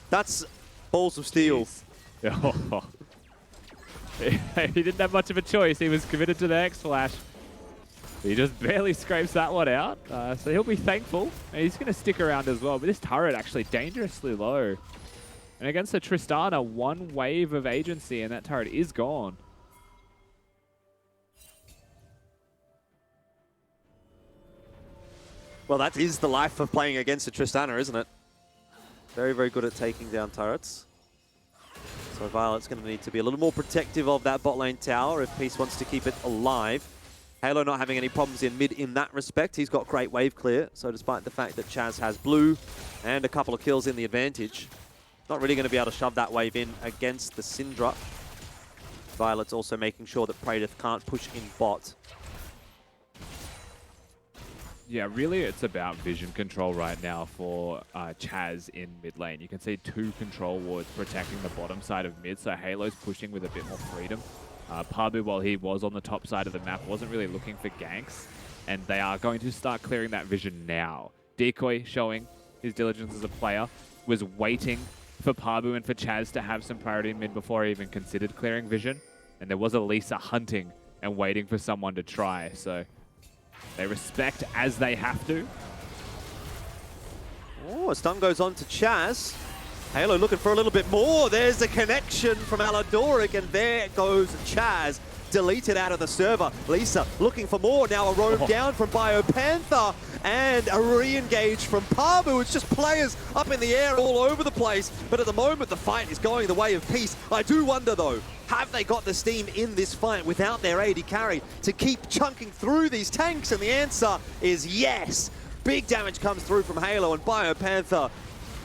That's balls of steel. Oh. He didn't have much of a choice. He was committed to the X-Flash. He just barely scrapes that one out. So he'll be thankful. And he's going to stick around as well. But this turret actually dangerously low. And against the Tristana, one wave of agency and that turret is gone. Well, that is the life of playing against a Tristana, isn't it? Very, very good at taking down turrets. So Violet's going to need to be a little more protective of that bot lane tower if Peace wants to keep it alive. Halo not having any problems in mid in that respect. He's got great wave clear. So despite the fact that Chaz has blue and a couple of kills in the advantage, not really going to be able to shove that wave in against the Syndra. Violet's also making sure that Praedyth can't push in bot. Yeah, really it's about vision control right now for Chaz in mid lane. You can see 2 control wards protecting the bottom side of mid, so Halo's pushing with a bit more freedom. Pabu, while he was on the top side of the map, wasn't really looking for ganks, and they are going to start clearing that vision now. Decoy, showing his diligence as a player, was waiting for Pabu and for Chaz to have some priority in mid before he even considered clearing vision, and there was Elisa hunting and waiting for someone to try, so they respect as they have to. Oh, a stun goes on to Chaz. Halo looking for a little bit more. There's a connection from Aladoric, and there goes Chaz. Deleted out of the server. Lisa looking for more. Now a roam down from Biopanther and a re-engage from Pabu. It's just players up in the air all over the place. But at the moment, the fight is going the way of Peace. I do wonder, though, have they got the steam in this fight without their AD carry to keep chunking through these tanks? And the answer is yes. Big damage comes through from Halo, and Biopanther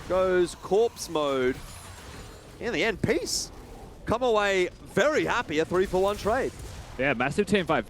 goes corpse mode. In the end, Peace come away very happy, a 3-for-1 trade. Yeah, massive team fight.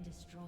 Destroyed.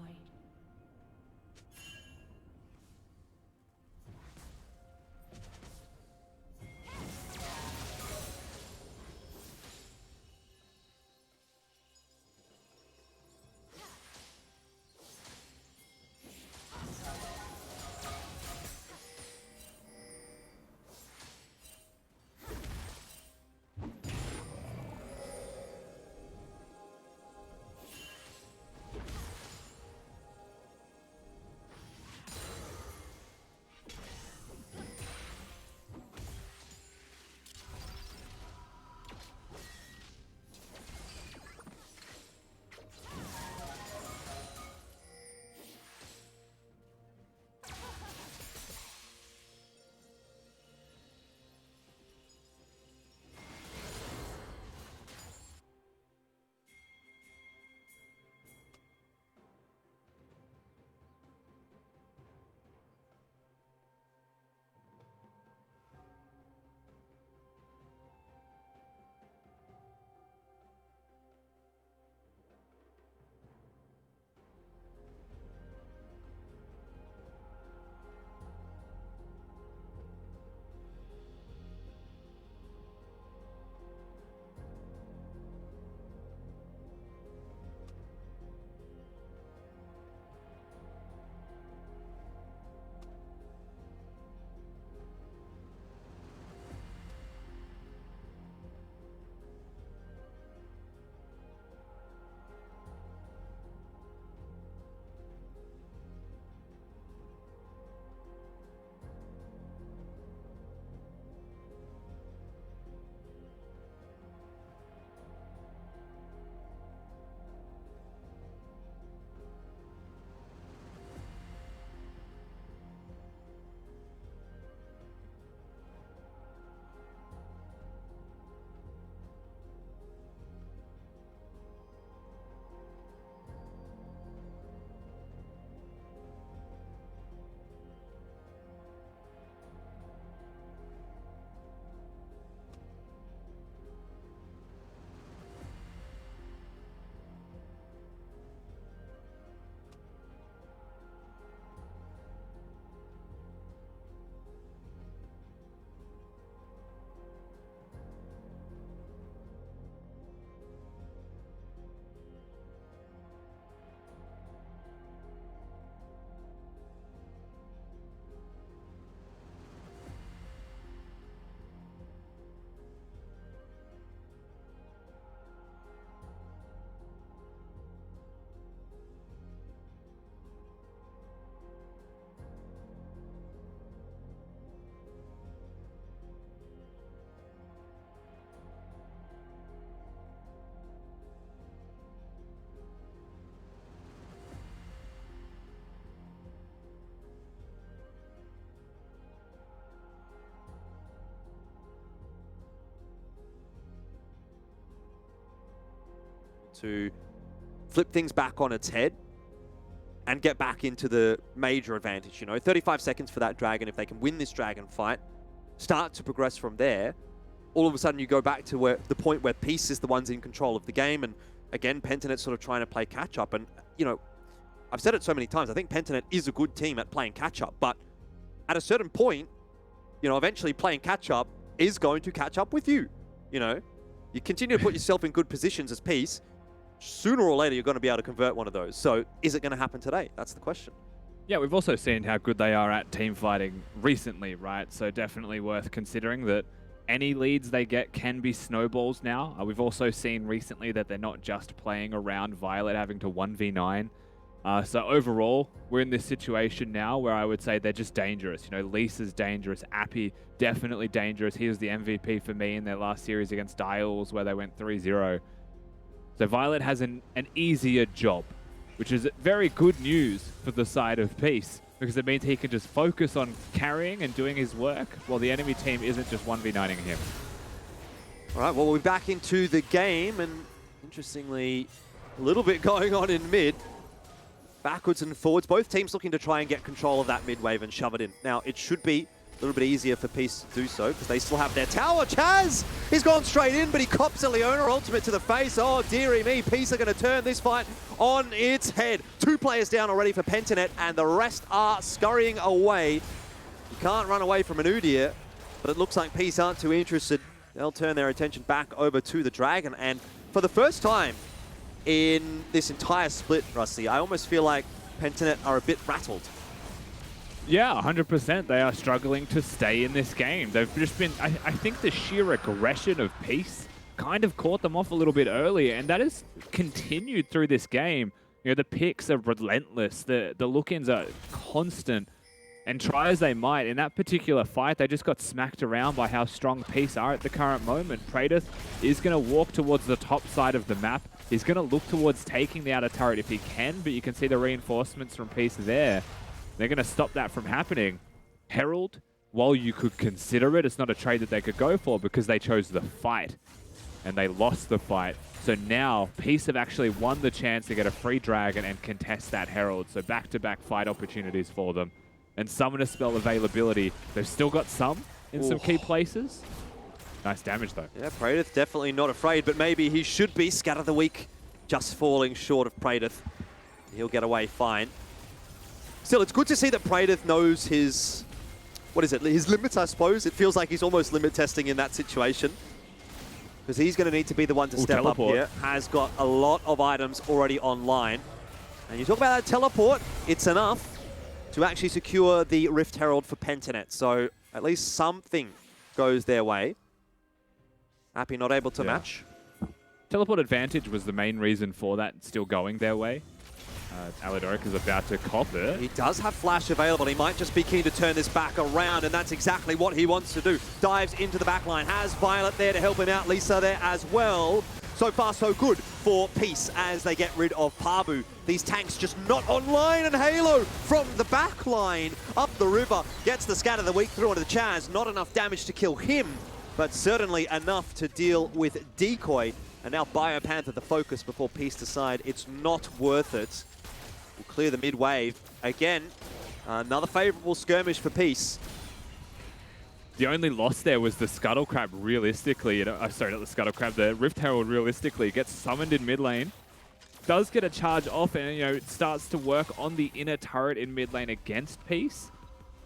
to flip things back on its head and get back into the major advantage. 35 seconds for that dragon. If they can win this dragon fight, start to progress from there, all of a sudden you go back to the point where Peace is the ones in control of the game. And again, Pentanet's sort of trying to play catch up. And, I've said it so many times, I think Pentanet is a good team at playing catch up. But at a certain point, eventually playing catch up is going to catch up with you. You continue to put yourself in good positions as Peace. Sooner or later, you're going to be able to convert one of those. So is it going to happen today? That's the question. Yeah, we've also seen how good they are at team fighting recently, right? So definitely worth considering that any leads they get can be snowballs now. We've also seen recently that they're not just playing around Violet having to 1v9. So overall, we're in this situation now where I would say they're just dangerous. Lisa's dangerous. Appy, definitely dangerous. He was the MVP for me in their last series against Dials where they went 3-0. So Violet has an easier job, which is very good news for the side of Peace, because it means he can just focus on carrying and doing his work while the enemy team isn't just 1v9ing him. All right, well, we're back into the game, and interestingly, a little bit going on in mid. Backwards and forwards, both teams looking to try and get control of that mid wave and shove it in. Now, it should be a little bit easier for Peace to do so because they still have their tower. Chaz, he's gone straight in, but he cops a Leona ultimate to the face. Oh, dearie me, Peace are going to turn this fight on its head. 2 players down already for Pentanet, and the rest are scurrying away. You can't run away from an Udyr, but it looks like Peace aren't too interested. They'll turn their attention back over to the Dragon, and for the first time in this entire split, Rusty, I almost feel like Pentanet are a bit rattled. Yeah, 100%. They are struggling to stay in this game. They've just been, I think the sheer aggression of Peace kind of caught them off a little bit early, and that has continued through this game. The picks are relentless. The look-ins are constant. And try as they might, in that particular fight, they just got smacked around by how strong Peace are at the current moment. Praedyth is going to walk towards the top side of the map. He's going to look towards taking the outer turret if he can, but you can see the reinforcements from Peace there. They're going to stop that from happening. Herald, while you could consider it, it's not a trade that they could go for because they chose the fight. And they lost the fight. So now, Peace have actually won the chance to get a free dragon and contest that Herald. So back-to-back fight opportunities for them. And Summoner Spell availability. They've still got some in some key places. Nice damage, though. Yeah, Praedyth definitely not afraid, but maybe he should be. Scatter the Weak just falling short of Praedyth. He'll get away fine. Still, it's good to see that Praedyth knows his, his limits, I suppose. It feels like he's almost limit testing in that situation. Because he's going to need to be the one to step teleport up here. Has got a lot of items already online. And you talk about that teleport, it's enough to actually secure the Rift Herald for Pentanet. So at least something goes their way. Appy not able to match. Teleport advantage was the main reason for that still going their way. Aladoric is about to cop it. He does have Flash available. He might just be keen to turn this back around, and that's exactly what he wants to do. Dives into the back line. Has Violet there to help him out. Lisa there as well. So far, so good for Peace as they get rid of Pabu. These tanks just not online, and Halo from the back line up the river gets the Scatter the Weak through onto the Chaz. Not enough damage to kill him, but certainly enough to deal with Decoy. And now Biopanther the focus before Peace decide it's not worth it. Will clear the mid wave. Again, another favorable skirmish for Peace. The only loss there was the Scuttle Crab realistically. Sorry, not the Scuttle Crab. The Rift Herald realistically gets summoned in mid lane. Does get a charge off and, it starts to work on the inner turret in mid lane against Peace.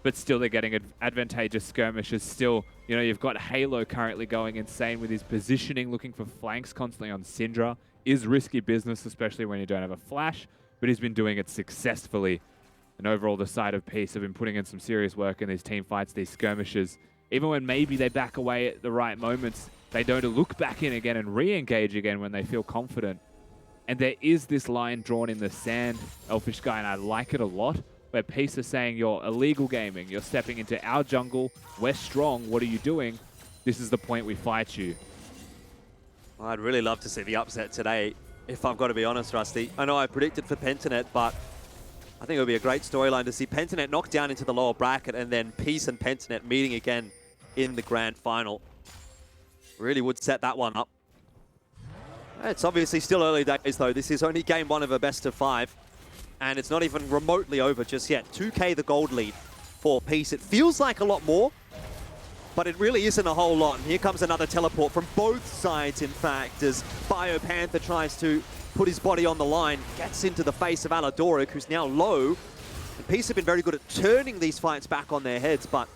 But still, they're getting advantageous skirmishes. Still, you've got Halo currently going insane with his positioning, looking for flanks constantly on Syndra. Is risky business, especially when you don't have a flash. But he's been doing it successfully. And overall, the side of Peace have been putting in some serious work in these team fights, these skirmishes. Even when maybe they back away at the right moments, they don't look back in again and re-engage again when they feel confident. And there is this line drawn in the sand, Elfish Guy, and I like it a lot, where Peace is saying, you're illegal gaming, you're stepping into our jungle, we're strong, what are you doing? This is the point we fight you. I'd really love to see the upset today, if I've got to be honest, Rusty. I know I predicted for Pentanet, but I think it would be a great storyline to see Pentanet knocked down into the lower bracket and then Peace and Pentanet meeting again in the grand final. Really would set that one up. It's obviously still early days, though. This is only game 1 of a best of 5, and it's not even remotely over just yet. 2K the gold lead for Peace. It feels like a lot more, but it really isn't a whole lot. And here comes another teleport from both sides, in fact, as BioPanther tries to put his body on the line, gets into the face of Aladoric, who's now low. And Peace have been very good at turning these fights back on their heads, but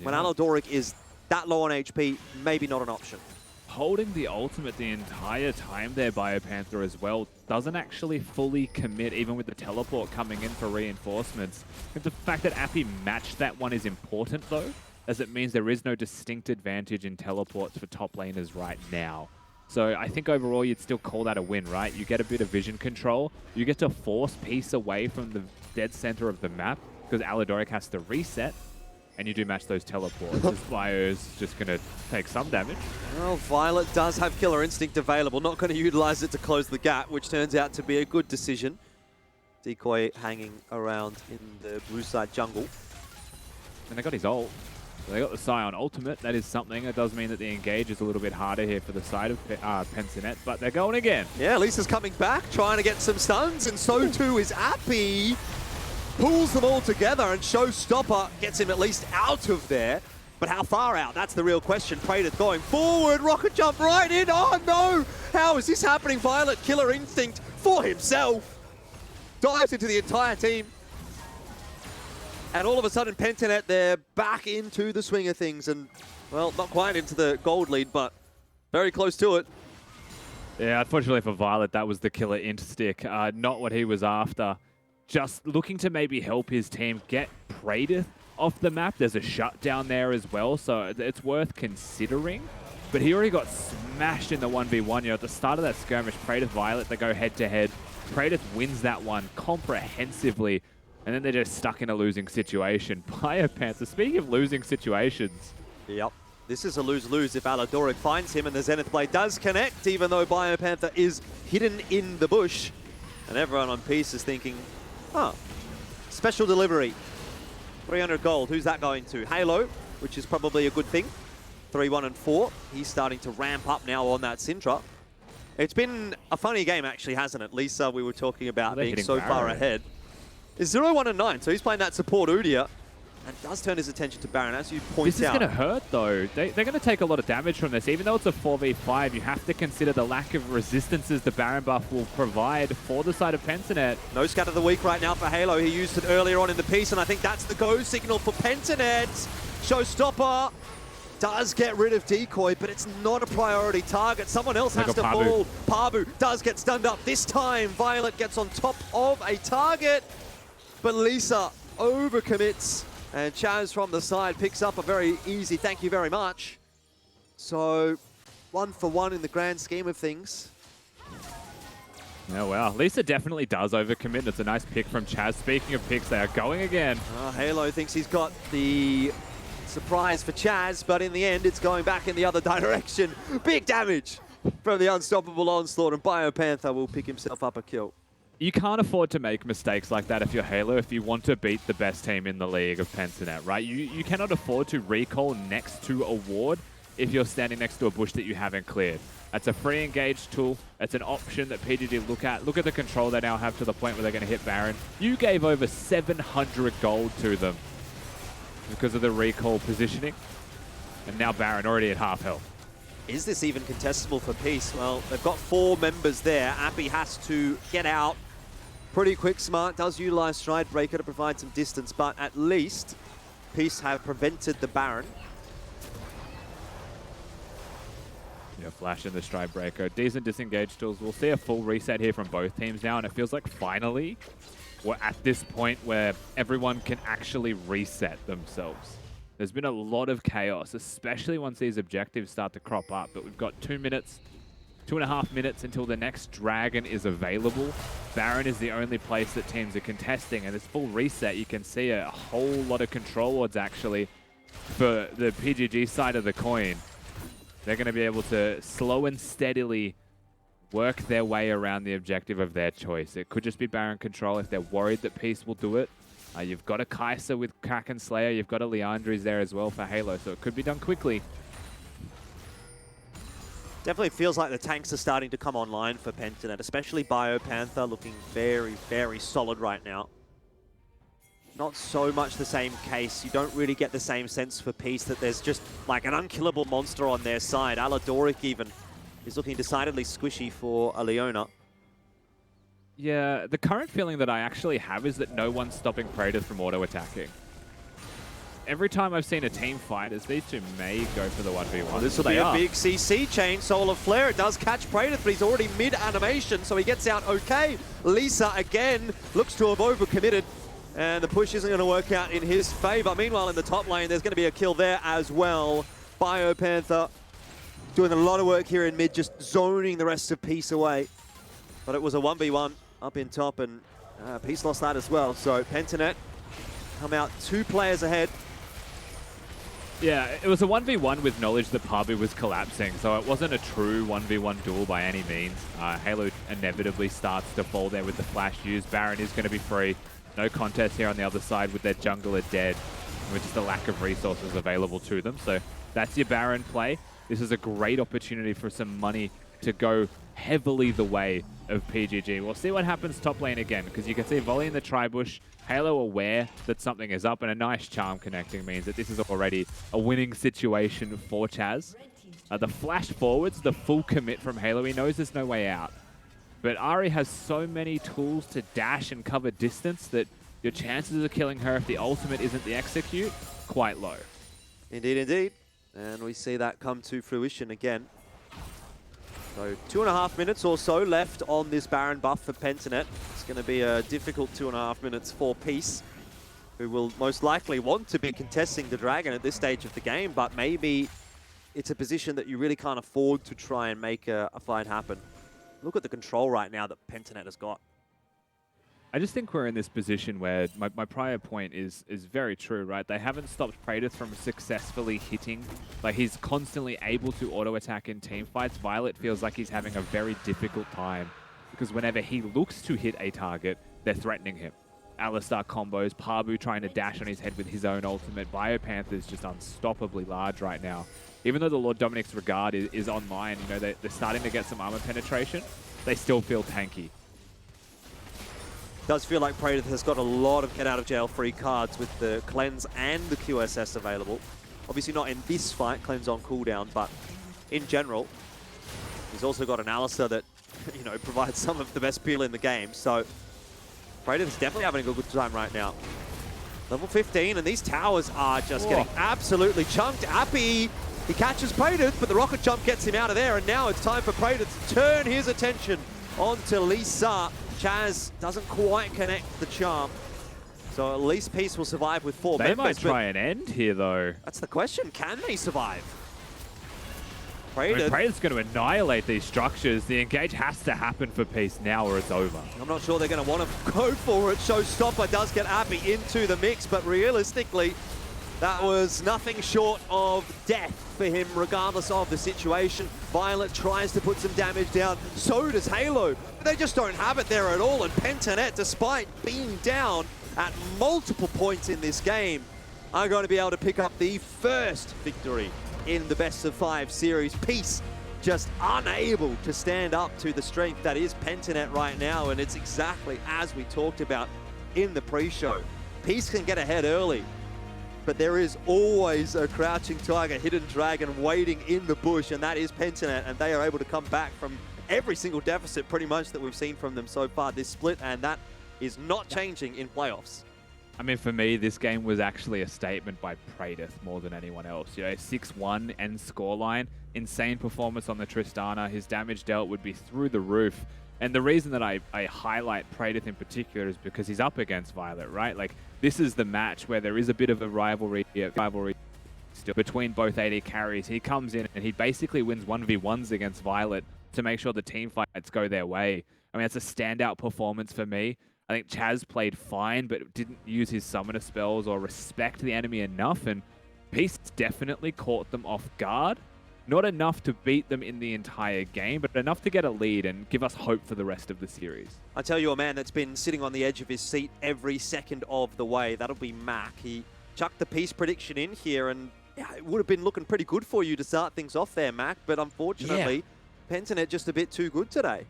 when Aladoric is that low on HP, maybe not an option. Holding the ultimate the entire time there, BioPanther as well, doesn't actually fully commit, even with the teleport coming in for reinforcements. And the fact that Appy matched that one is important, though, as it means there is no distinct advantage in teleports for top laners right now. So I think overall you'd still call that a win, right? You get a bit of vision control. You get to force Peace away from the dead center of the map because Aladoric has to reset. And you do match those teleports. This Bio's just going to take some damage. Well, Violet does have Killer Instinct available. Not going to utilize it to close the gap, which turns out to be a good decision. Decoy hanging around in the blue side jungle. And they got his ult. So they got the Scion ultimate. That is something. It does mean that the engage is a little bit harder here for the side of Pensinet, but they're going again. Yeah, Lisa's coming back, trying to get some stuns, and so too is Appy. Pulls them all together, and Showstopper gets him at least out of there. But how far out? That's the real question. Praedyth going forward, rocket jump right in. Oh no! How is this happening? Violet Killer Instinct for himself. Dives into the entire team. And all of a sudden, Pentanet, they're back into the swing of things. And, well, not quite into the gold lead, but very close to it. Yeah, unfortunately for Violet, that was the Killer Int stick. Not what he was after. Just looking to maybe help his team get Praedyth off the map. There's a shutdown there as well, so it's worth considering. But he already got smashed in the 1v1. You know, at the start of that skirmish, Praedyth Violet, they go head-to-head. Praedyth wins that one comprehensively, and then they're just stuck in a losing situation. BioPanther, speaking of losing situations. Yep. This is a lose-lose if Aladoric finds him, and the Zenith Blade does connect, even though BioPanther is hidden in the bush. And everyone on Peace is thinking, oh, special delivery. 300 gold. Who's that going to? Halo, which is probably a good thing. 3-1 and 4. He's starting to ramp up now on that Syndra. It's been a funny game, actually, hasn't it? Lisa, we were talking about being so far ahead. It's 0-1 and 9, so he's playing that support Udyr. And does turn his attention to Baron, as you point out. This is going to hurt, though. They're going to take a lot of damage from this. Even though it's a 4v5, you have to consider the lack of resistances the Baron buff will provide for the side of Pensinet. No scat of the week right now for Halo. He used it earlier on in the piece, and I think that's the go signal for Pensinet. Showstopper does get rid of Decoy, but it's not a priority target. Someone else has to fall. Pabu does get stunned up. This time, Violet gets on top of a target, but Lisa overcommits. And Chaz from the side picks up a very easy thank you very much. So, 1 for 1 in the grand scheme of things. Oh, wow. Lisa definitely does overcommit. It's a nice pick from Chaz. Speaking of picks, they are going again. Halo thinks he's got the surprise for Chaz, but in the end, it's going back in the other direction. Big damage from the unstoppable onslaught, and BioPanther will pick himself up a kill. You can't afford to make mistakes like that if you're Halo, if you want to beat the best team in the league of Pensinet, right? You cannot afford to recall next to a ward if you're standing next to a bush that you haven't cleared. That's a free engage tool. It's an option that PGG look at. Look at the control they now have to the point where they're going to hit Baron. You gave over 700 gold to them because of the recall positioning. And now Baron already at half health. Is this even contestable for Peace? Well, they've got 4 members there. Appy has to get out. Pretty quick, Smart does utilize Stride Breaker to provide some distance, but at least Peace have prevented the Baron. Yeah, flash in the Stride Breaker. Decent disengage tools. We'll see a full reset here from both teams now, and it feels like finally we're at this point where everyone can actually reset themselves. There's been a lot of chaos, especially once these objectives start to crop up, but we've got 2 minutes, 2.5 minutes until the next Dragon is available. Baron is the only place that teams are contesting, and this full reset, you can see a whole lot of control wards actually for the PGG side of the coin. They're going to be able to slow and steadily work their way around the objective of their choice. It could just be Baron control if they're worried that Peace will do it. You've got a Kai'Sa with Kraken Slayer, you've got a Liandry's there as well for Halo, so it could be done quickly. Definitely feels like the tanks are starting to come online for Pentanet, especially BioPanther looking very, very solid right now. Not so much the same case. You don't really get the same sense for Peace that there's just like an unkillable monster on their side. Aladoric even is looking decidedly squishy for a Leona. Yeah, the current feeling that I actually have is that no one's stopping Praetor from auto-attacking. Every time I've seen a team fight, as these two may go for the 1v1. Well, this will be a big CC chain. Solar Flare, it does catch Praetor, but he's already mid-animation, so he gets out okay. Lisa, again, looks to have overcommitted, and the push isn't going to work out in his favor. Meanwhile, in the top lane, there's going to be a kill there as well. BioPanther doing a lot of work here in mid, just zoning the rest of Peace away. But it was a 1v1 up in top, and Peace lost that as well. So Pentanet come out 2 players ahead. Yeah, it was a 1v1 with knowledge that Pabu was collapsing, so it wasn't a true 1v1 duel by any means. Halo inevitably starts to fall there with the flash used. Baron is going to be free. No contest here on the other side with their jungler dead, with just the lack of resources available to them. So that's your Baron play. This is a great opportunity for some money to go heavily the way of PGG. We'll see what happens top lane again, because you can see Volley in the Tribush, Halo aware that something is up, and a nice charm connecting means that this is already a winning situation for Chaz. The flash forwards, the full commit from Halo, he knows there's no way out. But Ari has so many tools to dash and cover distance that your chances of killing her if the ultimate isn't the execute, quite low. Indeed, indeed. And we see that come to fruition again. So 2.5 minutes or so left on this Baron buff for Pentanet. It's going to be a difficult 2.5 minutes for Peace, who will most likely want to be contesting the Dragon at this stage of the game, but maybe it's a position that you really can't afford to try and make a fight happen. Look at the control right now that Pentanet has got. I just think we're in this position where my prior point is very true, right? They haven't stopped Praetor from successfully hitting. Like, he's constantly able to auto-attack in team fights. Violet feels like he's having a very difficult time because whenever he looks to hit a target, they're threatening him. Alistar combos, Pabu trying to dash on his head with his own ultimate. BioPanther is just unstoppably large right now. Even though the Lord Dominic's Regard is online, you know, they're starting to get some armor penetration, they still feel tanky. Does feel like Praetor has got a lot of get-out-of-jail-free cards with the Cleanse and the QSS available. Obviously not in this fight, Cleanse on cooldown, but in general. He's also got an Alistar that, you know, provides some of the best peel in the game. So Praetor is definitely having a good time right now. Level 15, and these towers are just getting absolutely chunked. Appy, he catches Praetor, but the rocket jump gets him out of there, and now it's time for Praetor to turn his attention onto Lisa. Chaz doesn't quite connect the charm, so at least Peace will survive with 4 members. They might try and end here, though. That's the question. Can they survive? Praetor's going to annihilate these structures. The engage has to happen for Peace now or it's over. I'm not sure they're going to want to go for it. Showstopper does get Appy into the mix, but realistically, that was nothing short of death for him, regardless of the situation. Violet tries to put some damage down. So does Halo. They just don't have it there at all. And Pentanet, despite being down at multiple points in this game, are going to be able to pick up the first victory in the best-of-5 series. Peace just unable to stand up to the strength that is Pentanet right now. And it's exactly as we talked about in the pre-show. Peace can get ahead early, but there is always a crouching tiger, hidden dragon waiting in the bush, and that is Pentanet, and they are able to come back from every single deficit pretty much that we've seen from them so far this split, and that is not changing in playoffs. I mean, for me, this game was actually a statement by Praetor more than anyone else. You know, 6-1 end scoreline, insane performance on the Tristana. His damage dealt would be through the roof. And the reason that I highlight Praetor in particular is because he's up against Violet, right? Like, this is the match where there is a bit of a rivalry still between both AD carries. He comes in and he basically wins 1v1s against Violet to make sure the team fights go their way. I mean, it's a standout performance for me. I think Chaz played fine, but didn't use his summoner spells or respect the enemy enough, and Peace definitely caught them off guard. Not enough to beat them in the entire game, but enough to get a lead and give us hope for the rest of the series. I tell you a man that's been sitting on the edge of his seat every second of the way. That'll be Mac. He chucked the Peace prediction in here, and yeah, it would have been looking pretty good for you to start things off there, Mac. But unfortunately, Pentanet just a bit too good today.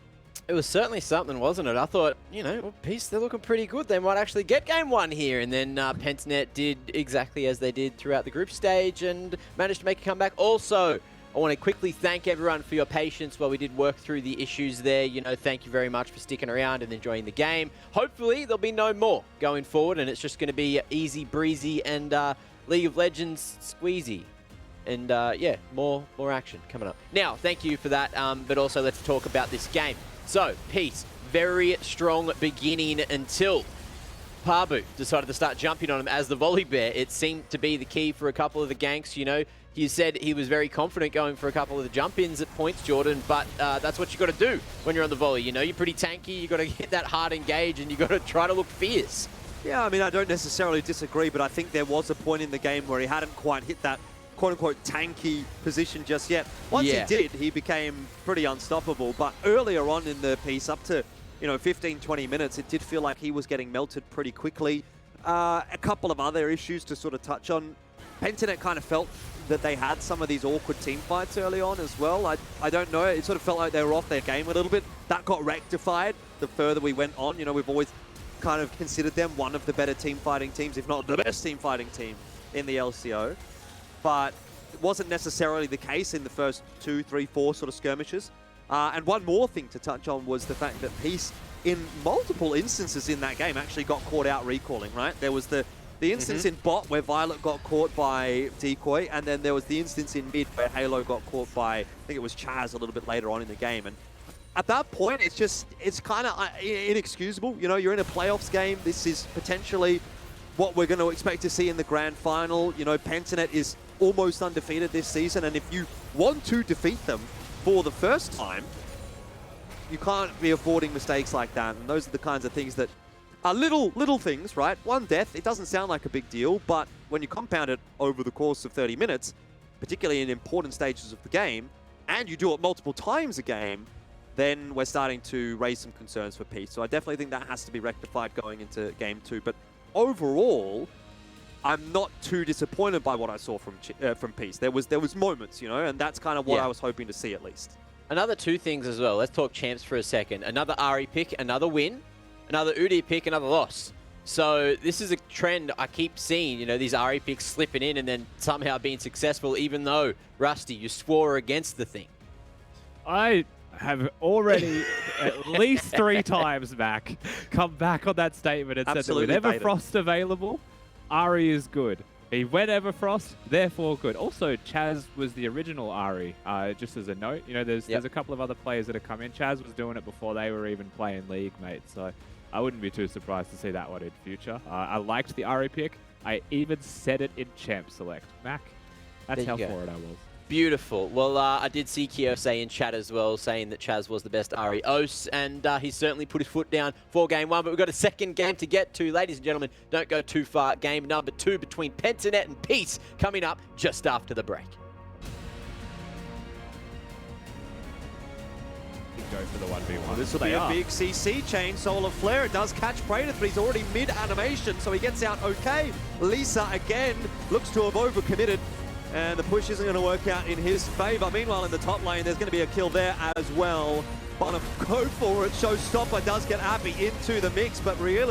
It was certainly something, wasn't it? I thought, you know, well, Peace, they're looking pretty good. They might actually get game one here. And then Pentanet did exactly as they did throughout the group stage and managed to make a comeback. Also, I want to quickly thank everyone for your patience while we did work through the issues there. You know, thank you very much for sticking around and enjoying the game. Hopefully, there'll be no more going forward, and it's just going to be easy breezy and League of Legends squeezy. And yeah, more action coming up. Now, thank you for that, but also let's talk about this game. So, Peace, very strong beginning until Pabu decided to start jumping on him as the volley bear. It seemed to be the key for a couple of the ganks, you know. He said he was very confident going for a couple of the jump-ins at points, Jordan, but that's what you got to do when you're on the volley. You know, you're pretty tanky, you got to hit that hard engage, and you got to try to look fierce. Yeah, I mean, I don't necessarily disagree, but I think there was a point in the game where he hadn't quite hit that quote-unquote tanky position just yet. Once he did, he became pretty unstoppable. But earlier on in the piece, up to 15, 20 minutes, it did feel like he was getting melted pretty quickly. A couple of other issues to sort of touch on. Pentanet kind of felt that they had some of these awkward team fights early on as well. I don't know. It sort of felt like they were off their game a little bit. That got rectified the further we went on. You know, we've always kind of considered them one of the better team fighting teams, if not the best team fighting team in the LCO. But it wasn't necessarily the case in the first 2, 3, 4 sort of skirmishes. And one more thing to touch on was the fact that Peace, in multiple instances in that game, actually got caught out recalling, right? There was the instance in bot where Violet got caught by Decoy, and then there was the instance in mid where Halo got caught by, I think it was Chaz a little bit later on in the game. And at that point, it's kind of inexcusable. You know, you're in a playoffs game. This is potentially what we're going to expect to see in the grand final. You know, Pentanet is almost undefeated this season, and if you want to defeat them for the first time, you can't be affording mistakes like that. And those are the kinds of things that are little things, right? One death, it doesn't sound like a big deal, but when you compound it over the course of 30 minutes, particularly in important stages of the game, and you do it multiple times a game, then we're starting to raise some concerns for Peace. So I definitely think that has to be rectified going into game 2. But overall, I'm not too disappointed by what I saw from Peace. There was moments, you know, and that's kind of what I was hoping to see at least. Another two things as well. Let's talk champs for a second. Another Ari pick, another win. Another Udi pick, another loss. So this is a trend I keep seeing, you know, these Ari picks slipping in and then somehow being successful, even though, Rusty, you swore against the thing. I have already at least 3 times back come back on that statement and said that with Everfrost available, Ari is good. He went Everfrost, therefore good. Also, Chaz was the original Ari, just as a note. You know, there's a couple of other players that have come in. Chaz was doing it before they were even playing League, mate. So I wouldn't be too surprised to see that one in future. I liked the Ari pick. I even said it in Champ Select. Mac, that's how for it I was. Beautiful. Well, I did see Kyo say in chat as well, saying that Chaz was the best Arios, and he certainly put his foot down for game 1, but we've got a second game to get to. Ladies and gentlemen, don't go too far. Game number 2 between Pentanet and Peace coming up just after the break. Go for the 1v1. Well, this will be a big CC chain. Solar Flare, it does catch Predator, but he's already mid-animation, so he gets out okay. Lisa, again, looks to have overcommitted, and the push isn't going to work out in his favor. Meanwhile, in the top lane, there's going to be a kill there as well. But go for it. Showstopper does get Abby into the mix, but really